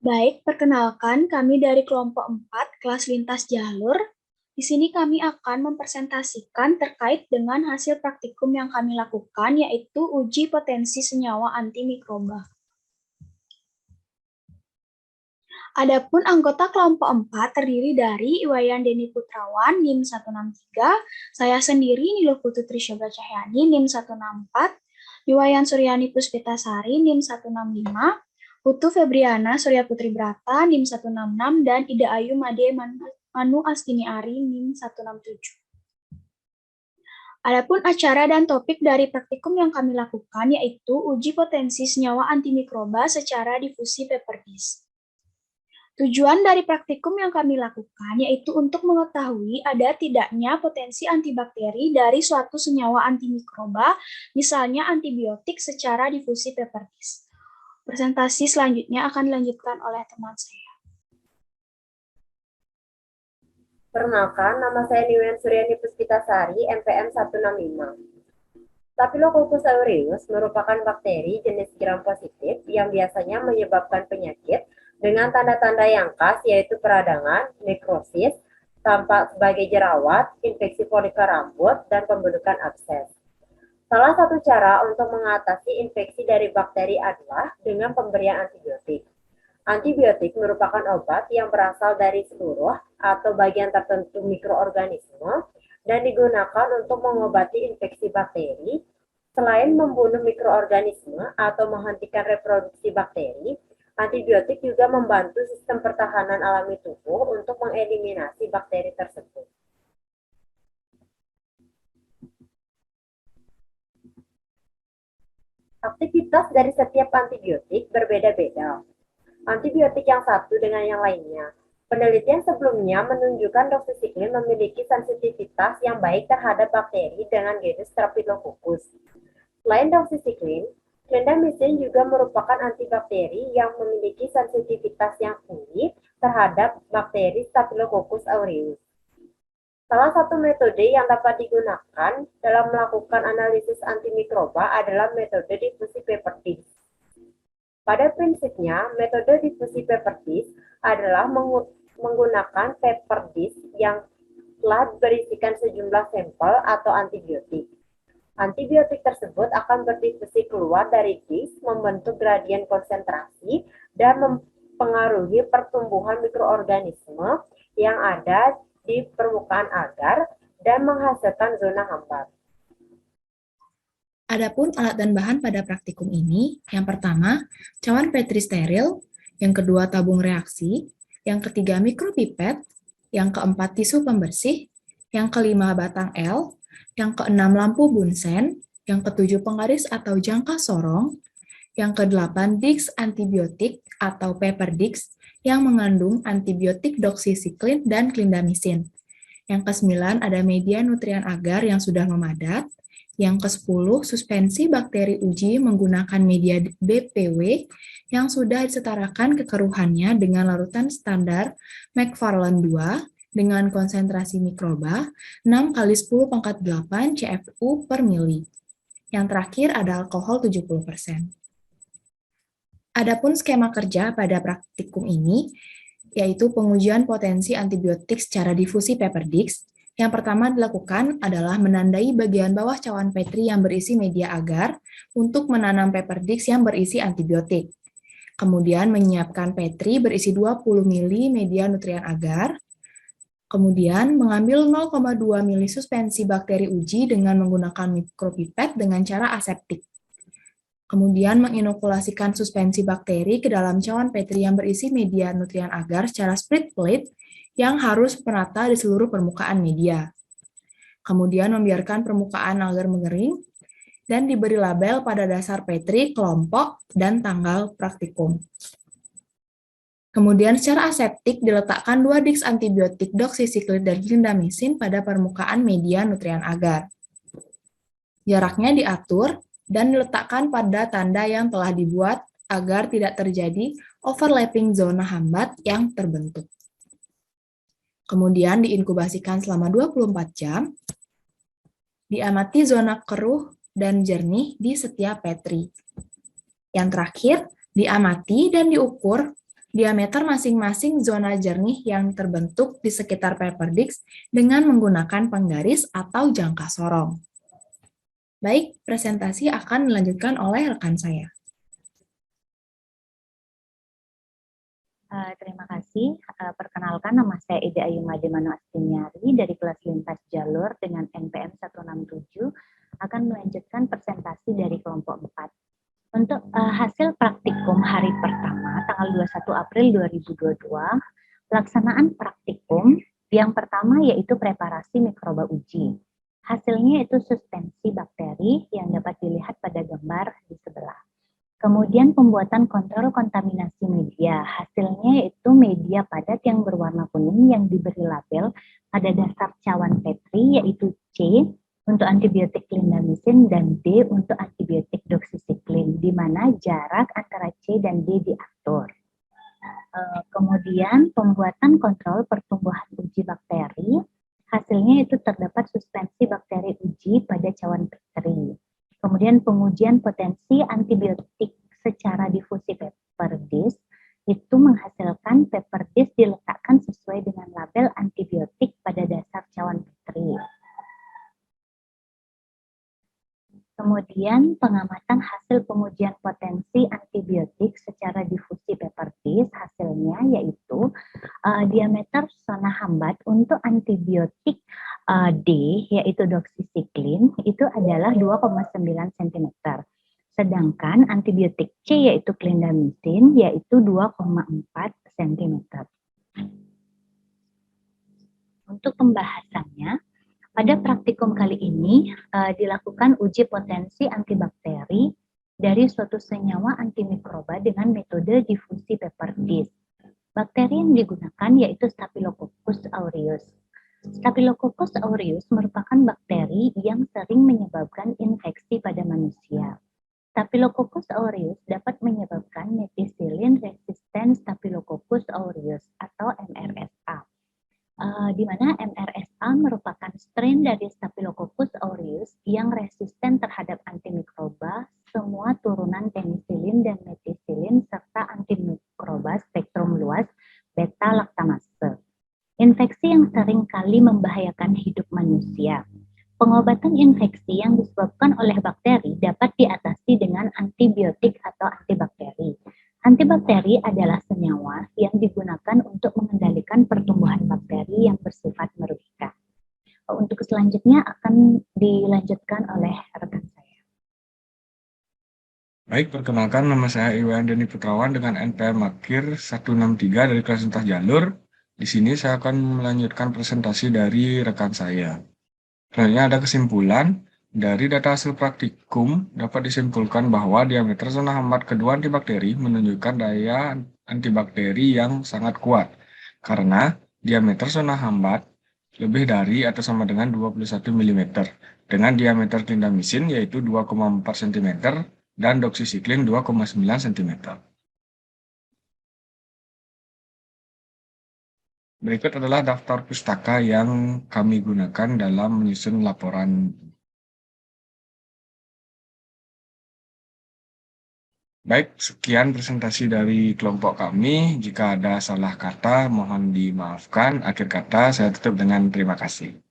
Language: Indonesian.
Baik, perkenalkan kami dari kelompok 4 kelas lintas jalur. Di sini kami akan mempresentasikan terkait dengan hasil praktikum yang kami lakukan, yaitu uji potensi senyawa antimikroba. Adapun anggota kelompok 4 terdiri dari Iwayan Deni Putrawan, NIM 163, saya sendiri Niluh Putri Syoga Cahyani, NIM 164, Iwayan Suryani Puspitasari, NIM 165, Putu Febriana Surya Putri Brata, NIM 166, dan Ida Ayu Made Manu Astini Ari, NIM 167. Adapun acara dan topik dari praktikum yang kami lakukan yaitu uji potensi senyawa antimikroba secara difusi paper disk. Tujuan dari praktikum yang kami lakukan yaitu untuk mengetahui ada tidaknya potensi antibakteri dari suatu senyawa antimikroba, misalnya antibiotik secara difusi paper disk. Presentasi selanjutnya akan dilanjutkan oleh teman saya. Perkenalkan, nama saya Niwen Suryani Puspitasari, MPM 165. Staphylococcus aureus merupakan bakteri jenis gram positif yang biasanya menyebabkan penyakit dengan tanda-tanda yang khas yaitu peradangan, nekrosis, tampak sebagai jerawat, infeksi folikel rambut, dan pembentukan abses. Salah satu cara untuk mengatasi infeksi dari bakteri adalah dengan pemberian antibiotik. Antibiotik merupakan obat yang berasal dari seluruh atau bagian tertentu mikroorganisme dan digunakan untuk mengobati infeksi bakteri. Selain membunuh mikroorganisme atau menghentikan reproduksi bakteri, antibiotik juga membantu sistem pertahanan alami tubuh untuk mengeliminasi bakteri tersebut. Aktivitas dari setiap antibiotik berbeda-beda. Antibiotik yang satu dengan yang lainnya. Penelitian sebelumnya menunjukkan doxycycline memiliki sensitivitas yang baik terhadap bakteri dengan genus Staphylococcus. Selain doxycycline, clindamycin juga merupakan antibakteri yang memiliki sensitivitas yang tinggi terhadap bakteri Staphylococcus aureus. Salah satu metode yang dapat digunakan dalam melakukan analisis antimikroba adalah metode difusi paper disk. Pada prinsipnya, metode difusi paper disk adalah menggunakan paper disk yang telah berisikan sejumlah sampel atau antibiotik. Antibiotik tersebut akan berdifusi keluar dari disk, membentuk gradien konsentrasi, dan mempengaruhi pertumbuhan mikroorganisme yang ada di permukaan agar dan menghasilkan zona hambat. Adapun alat dan bahan pada praktikum ini, yang pertama, cawan Petri steril, yang kedua tabung reaksi, yang ketiga mikropipet, yang keempat tisu pembersih, yang kelima batang L, yang keenam lampu Bunsen, yang ketujuh penggaris atau jangka sorong, yang kedelapan disk antibiotik atau paper disk yang mengandung antibiotik doxycycline dan clindamycin. Yang kesembilan ada media nutrien agar yang sudah memadat. Yang ke-10, suspensi bakteri uji menggunakan media BPW yang sudah disetarakan kekeruhannya dengan larutan standar McFarland 2 dengan konsentrasi mikroba 6 kali 10 pangkat 8 CFU per mili. Yang terakhir ada alkohol 70%. Adapun skema kerja pada praktikum ini, yaitu pengujian potensi antibiotik secara difusi paper disk. Yang pertama dilakukan adalah menandai bagian bawah cawan Petri yang berisi media agar untuk menanam paper disk yang berisi antibiotik. Kemudian menyiapkan Petri berisi 20 mili media nutrien agar. Kemudian mengambil 0,2 mili suspensi bakteri uji dengan menggunakan mikropipet dengan cara aseptik. Kemudian menginokulasikan suspensi bakteri ke dalam cawan Petri yang berisi media nutrien agar secara split plate yang harus merata di seluruh permukaan media. Kemudian membiarkan permukaan agar mengering dan diberi label pada dasar Petri, kelompok, dan tanggal praktikum. Kemudian secara aseptik diletakkan 2 disk antibiotik doxycycline dan clindamycin pada permukaan media nutrien agar. Jaraknya diatur dan diletakkan pada tanda yang telah dibuat agar tidak terjadi overlapping zona hambat yang terbentuk. Kemudian diinkubasikan selama 24 jam, diamati zona keruh dan jernih di setiap Petri. Yang terakhir, diamati dan diukur diameter masing-masing zona jernih yang terbentuk di sekitar paper disc dengan menggunakan penggaris atau jangka sorong. Baik, presentasi akan dilanjutkan oleh rekan saya. Terima kasih. Perkenalkan, nama saya Ida Ayu Mademano Astiniari dari kelas lintas jalur dengan NPM 167 akan melanjutkan presentasi dari kelompok 4. Untuk hasil praktikum hari pertama, tanggal 21 April 2022, pelaksanaan praktikum yang pertama yaitu preparasi mikroba uji. Hasilnya itu suspensi bakteri yang dapat dilihat pada gambar di sebelah. Kemudian pembuatan kontrol kontaminasi media. Hasilnya yaitu media padat yang berwarna kuning yang diberi label pada dasar cawan Petri yaitu C untuk antibiotik clindamycin dan D untuk antibiotik doxycycline, di mana jarak antara C dan D diatur. Kemudian pembuatan kontrol pertumbuhan uji bakteri, hasilnya itu terdapat suspensi bakteri uji pada cawan Petri. Kemudian pengujian potensi antibiotik secara difusi paper disc, itu menghasilkan paper disc diletakkan sesuai dengan label antibiotik pada dasar cawan Petri. Kemudian pengamatan hasil pengujian potensi antibiotik secara difusi paper disc, hasilnya yaitu diameter zona hambat untuk antibiotik D yaitu doxycycline itu adalah 2,9 cm. Sedangkan antibiotik C yaitu clindamycin yaitu 2,4 cm. Untuk pembahasannya, pada praktikum kali ini dilakukan uji potensi antibakteri dari suatu senyawa antimikroba dengan metode difusi paper disc. Bakteri yang digunakan yaitu Staphylococcus aureus. Staphylococcus aureus merupakan bakteri yang sering menyebabkan infeksi pada manusia. Staphylococcus aureus dapat menyebabkan methicillin resistant Staphylococcus aureus atau MRSA. Di mana MRSA merupakan strain dari Staphylococcus aureus yang resisten terhadap antimikroba, semua turunan penicillin dan methicillin, serta antimikroba spektrum luas beta-laktamase. Infeksi yang sering kali membahayakan hidup manusia. Pengobatan infeksi yang disebabkan oleh bakteri dapat diatasi dengan antibiotik atau antibakteri. Antibakteri adalah senyawa yang digunakan untuk mengendalikan pertumbuhan bakteri yang bersifat merugikan. Untuk selanjutnya akan dilanjutkan oleh rekan saya. Baik, perkenalkan nama saya Iwan Deni Putrawan dengan NPM Makir 163 dari kelas lintas jalur. Di sini saya akan melanjutkan presentasi dari rekan saya. Selanjutnya ada kesimpulan. Dari data hasil praktikum, dapat disimpulkan bahwa diameter zona hambat kedua antibakteri menunjukkan daya antibakteri yang sangat kuat, karena diameter zona hambat lebih dari atau sama dengan 21 mm, dengan diameter clindamycin yaitu 2,4 cm dan doxycycline 2,9 cm. Berikut adalah daftar pustaka yang kami gunakan dalam menyusun laporan. Baik, sekian presentasi dari kelompok kami. Jika ada salah kata, mohon dimaafkan. Akhir kata, saya tutup dengan terima kasih.